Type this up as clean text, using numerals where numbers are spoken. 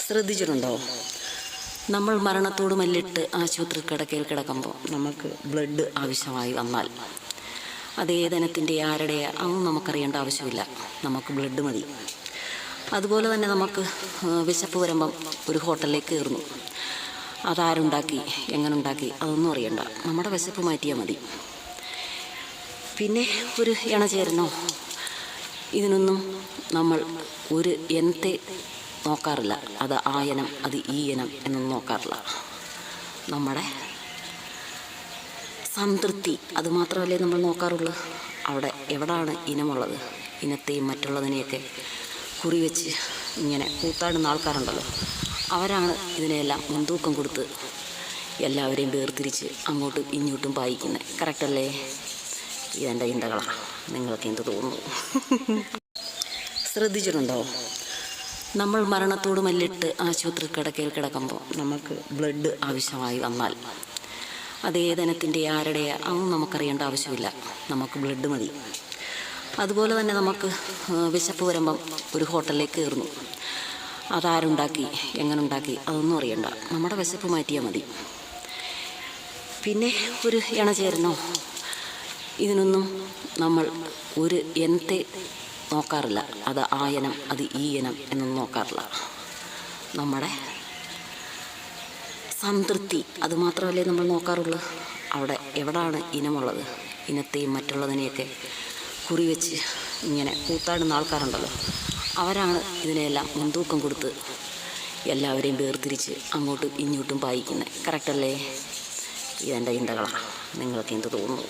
ശ്രദ്ധിച്ചിട്ടുണ്ടോ? നമ്മൾ മരണത്തോട് മല്ലിട്ട് ആശുപത്രി കിടക്കയിൽ കിടക്കുമ്പോൾ നമുക്ക് ബ്ലഡ് ആവശ്യമായി വന്നാൽ അതേതനത്തിൻ്റെ ആരുടെ അതൊന്നും നമുക്കറിയേണ്ട ആവശ്യമില്ല, നമുക്ക് ബ്ലഡ് മതി. അതുപോലെ തന്നെ നമുക്ക് വിശപ്പ് വരുമ്പം ഒരു ഹോട്ടലിലേക്ക് കയറുന്നു, അതാരുണ്ടാക്കി എങ്ങനെ ഉണ്ടാക്കി അതൊന്നും അറിയണ്ട, നമ്മുടെ വിശപ്പ് മാറ്റിയാൽ മതി. പിന്നെ ഒരു ഇണചേരനോ ഇതിനൊന്നും നമ്മൾ ഒരു എനത്തെ നോക്കാറില്ല, അത് ആ ഇനം അത് ഈ ഇനം എന്നൊന്നും നോക്കാറില്ല. നമ്മുടെ സംതൃപ്തി അതുമാത്രമല്ലേ നമ്മൾ നോക്കാറുള്ളൂ. അവിടെ എവിടാണ് ഇനമുള്ളത്, ഇനത്തെയും മറ്റുള്ളതിനെയൊക്കെ കുറിവെച്ച് ഇങ്ങനെ കൂത്താടുന്ന ആൾക്കാരുണ്ടല്ലോ, അവരാണ് ഇതിനെല്ലാം മുൻതൂക്കം കൊടുത്ത് എല്ലാവരെയും വേർതിരിച്ച് അങ്ങോട്ടും ഇങ്ങോട്ടും പായിക്കുന്നത്. കറക്റ്റല്ലേ? ഇതെൻ്റെ ചിന്തകളാണ്, നിങ്ങൾക്ക് എന്ത് തോന്നുന്നു? ശ്രദ്ധിച്ചിട്ടുണ്ടോ? നമ്മൾ മരണത്തോട് മല്ലിട്ട് ആശുപത്രി കിടക്കയിൽ കിടക്കുമ്പോൾ നമുക്ക് ബ്ലഡ് ആവശ്യമായി വന്നാൽ അതേതനത്തിൻ്റെ ആരുടെ അതൊന്നും നമുക്കറിയേണ്ട ആവശ്യമില്ല, നമുക്ക് ബ്ലഡ് മതി. അതുപോലെ തന്നെ നമുക്ക് വിശപ്പ് വരുമ്പം ഒരു ഹോട്ടലിലേക്ക് കയറുന്നു, അതാരുണ്ടാക്കി എങ്ങനെ ഉണ്ടാക്കി അതൊന്നും അറിയണ്ട, നമ്മുടെ വിശപ്പ് മാറ്റിയാൽ മതി. പിന്നെ ഒരു ഇണചേരനോ ഇതിനൊന്നും നമ്മൾ ഒരു എനത്തെ നോക്കാറില്ല, അത് ആ ഇനം അത് ഈ ഇനം എന്നൊന്നും നോക്കാറില്ല. നമ്മുടെ സംതൃപ്തി അതുമാത്രമല്ലേ നമ്മൾ നോക്കാറുള്ളൂ. അവിടെ എവിടാണ് ഇനമുള്ളത്, ഇനത്തെയും മറ്റുള്ളതിനെയൊക്കെ കുറിവെച്ച് ഇങ്ങനെ കൂത്താടുന്ന ആൾക്കാരുണ്ടല്ലോ, അവരാണ് ഇതിനെല്ലാം മുൻതൂക്കം കൊടുത്ത് എല്ലാവരെയും വേർതിരിച്ച് അങ്ങോട്ടും ഇങ്ങോട്ടും പായിക്കുന്നത്. കറക്റ്റല്ലേ? ഇതെൻ്റെ ചിന്തകളാണ്, നിങ്ങൾക്ക് എന്ത് തോന്നുന്നു?